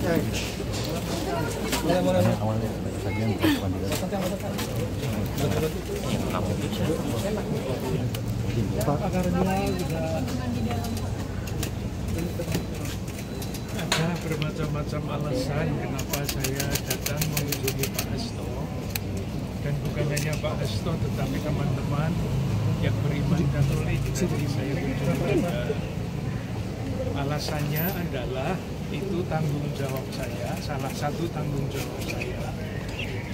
Awalnya sajian ada bermacam-macam alasan kenapa saya datang mengunjungi Pak Hasto, dan bukan hanya Pak Hasto tetapi teman-teman yang beriman Katolik. Jadi saya kunjungi juga. Alasannya adalah itu tanggung jawab saya, salah satu tanggung jawab saya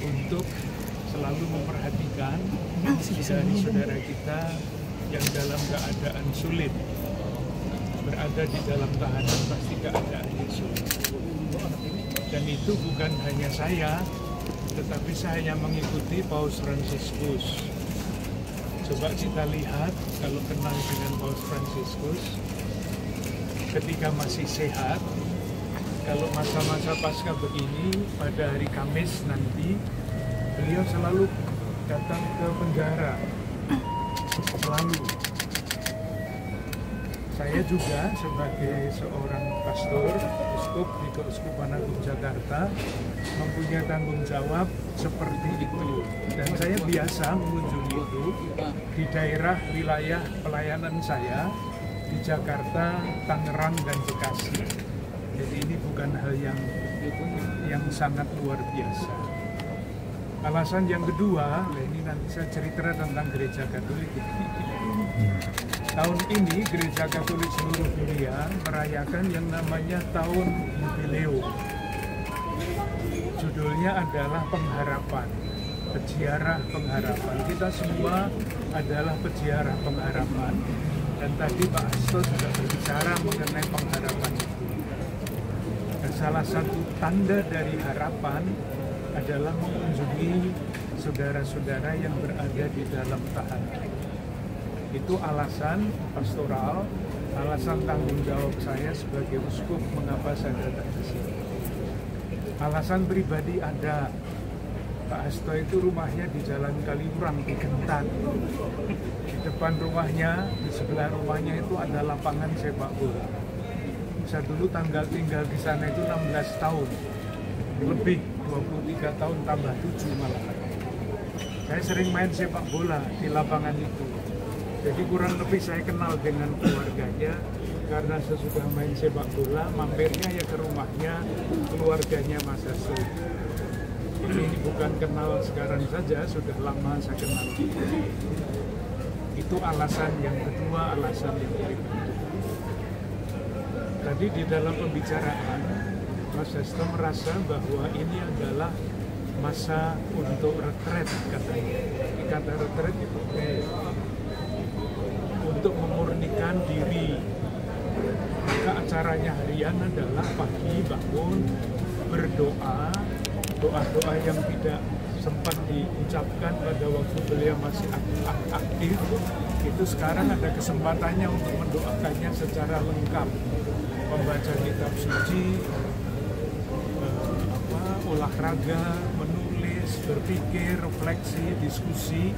untuk selalu memperhatikan saudara kita yang dalam keadaan sulit, berada di dalam tahanan pasti keadaan yang sulit. Dan itu bukan hanya saya, tetapi saya mengikuti Paus Fransiskus. Coba kita lihat, kalau kenal dengan Paus Fransiskus, ketika masih sehat, kalau masa-masa Paskah begini, pada hari Kamis nanti, beliau selalu datang ke penjara. Selalu. Saya juga sebagai seorang pastor, uskup di Keuskupan Agung Jakarta, mempunyai tanggung jawab seperti itu. Dan saya biasa mengunjungi itu di daerah wilayah pelayanan saya, di Jakarta, Tangerang, dan Bekasi. Jadi ini bukan hal yang sangat luar biasa. Alasan yang kedua, ini nanti saya cerita tentang Gereja Katolik. Tahun ini Gereja Katolik seluruh dunia merayakan yang namanya Tahun Jubileo. Judulnya adalah Pengharapan, Peziarah Pengharapan. Kita semua adalah peziarah pengharapan. Dan tadi Pak Hasto juga berbicara mengenai pengharapan itu. Dan salah satu tanda dari harapan adalah mengunjungi saudara-saudara yang berada di dalam tahanan. Itu alasan pastoral, alasan tanggung jawab saya sebagai uskup mengapa saya datang ke sini. Alasan pribadi ada. Pak Hasto itu rumahnya di Jalan Kaliurang di Gentan. Di depan rumahnya, di sebelah rumahnya itu ada lapangan sepak bola. Saya dulu tinggal di sana itu 16 tahun. Lebih 23 tahun tambah 7 malah. Saya sering main sepak bola di lapangan itu. Jadi kurang lebih saya kenal dengan keluarganya, karena sesudah main sepak bola, mampirnya ya ke rumahnya keluarganya Mas Hasto. Ini bukan kenal sekarang saja, sudah lama saya kenal. Itu alasan yang kedua, alasan yang berikutnya. Tadi di dalam pembicaraan, Mas Hasto merasa bahwa ini adalah masa untuk retret, katanya. Kata retret itu untuk memurnikan diri. Maka acaranya harian adalah pagi bangun, berdoa, doa-doa yang tidak sempat diucapkan pada waktu beliau masih aktif, itu sekarang ada kesempatannya untuk mendoakannya secara lengkap. Membaca kitab suci, olahraga, menulis, berpikir, refleksi, diskusi,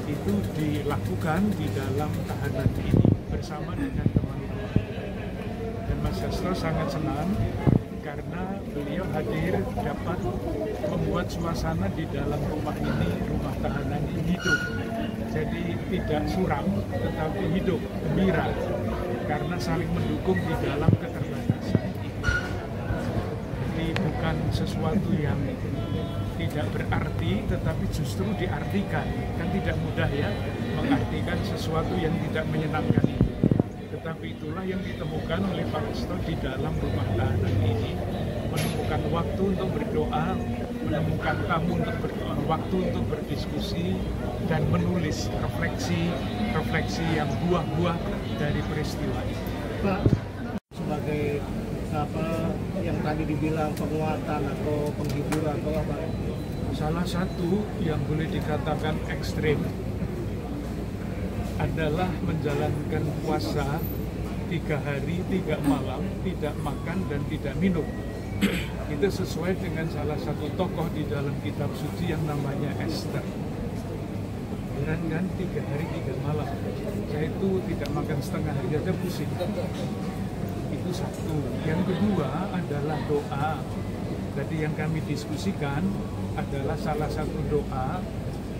itu dilakukan di dalam tahanan ini bersama dengan teman-teman. Dan Mas Hasto sangat senang karena beliau hadir dapat membuat suasana di dalam rumah ini, rumah tahanan ini hidup. Jadi tidak suram, tetapi hidup, gembira, karena saling mendukung di dalam keterbatasan. Jadi bukan sesuatu yang tidak berarti, tetapi justru diartikan. Kan tidak mudah ya mengartikan sesuatu yang tidak menyenangkan itu. Tetapi itulah yang ditemukan oleh Pak Hasto di dalam rumah tahanan ini. Menemukan waktu untuk berdoa, menemukan tamu untuk berdoa, waktu untuk berdiskusi, dan menulis refleksi yang buah-buah dari peristiwa itu. Pak, sebagai apa yang tadi dibilang penguatan atau penghibur atau apa? Salah satu yang boleh dikatakan ekstrim adalah menjalankan puasa 3 hari 3 malam, tidak makan dan tidak minum. Itu sesuai dengan salah satu tokoh di dalam kitab suci yang namanya Esther. Beneran kan 3 hari 3 malam. Saya itu tidak makan setengah hari aja pusing. Itu itu satu. Yang kedua adalah doa. Tadi yang kami diskusikan adalah salah satu doa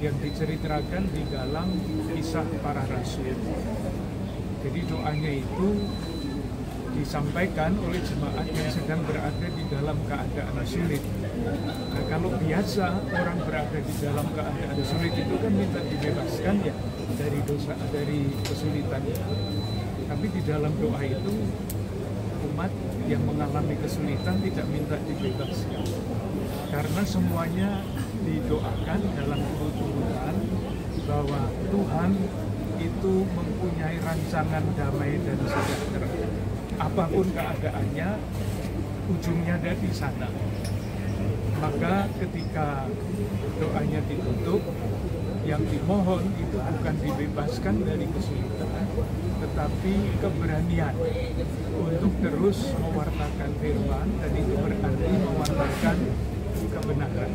yang diceritakan di dalam kisah para rasul. Jadi doanya itu disampaikan oleh jemaat yang sedang berada di dalam keadaan sulit. Nah, kalau biasa orang berada di dalam keadaan sulit itu kan minta dibebaskan ya dari dosa, dari kesulitan. Tapi di dalam doa itu umat yang mengalami kesulitan tidak minta dibebaskan. Karena semuanya didoakan dalam urut-urutan bahwa Tuhan itu mempunyai rancangan damai dan sejahtera. Apapun keadaannya, ujungnya ada di sana. Maka ketika doanya ditutup, yang dimohon itu bukan dibebaskan dari kesulitan, tetapi keberanian untuk terus mewartakan firman, dan itu berarti mewartakan kebenaran.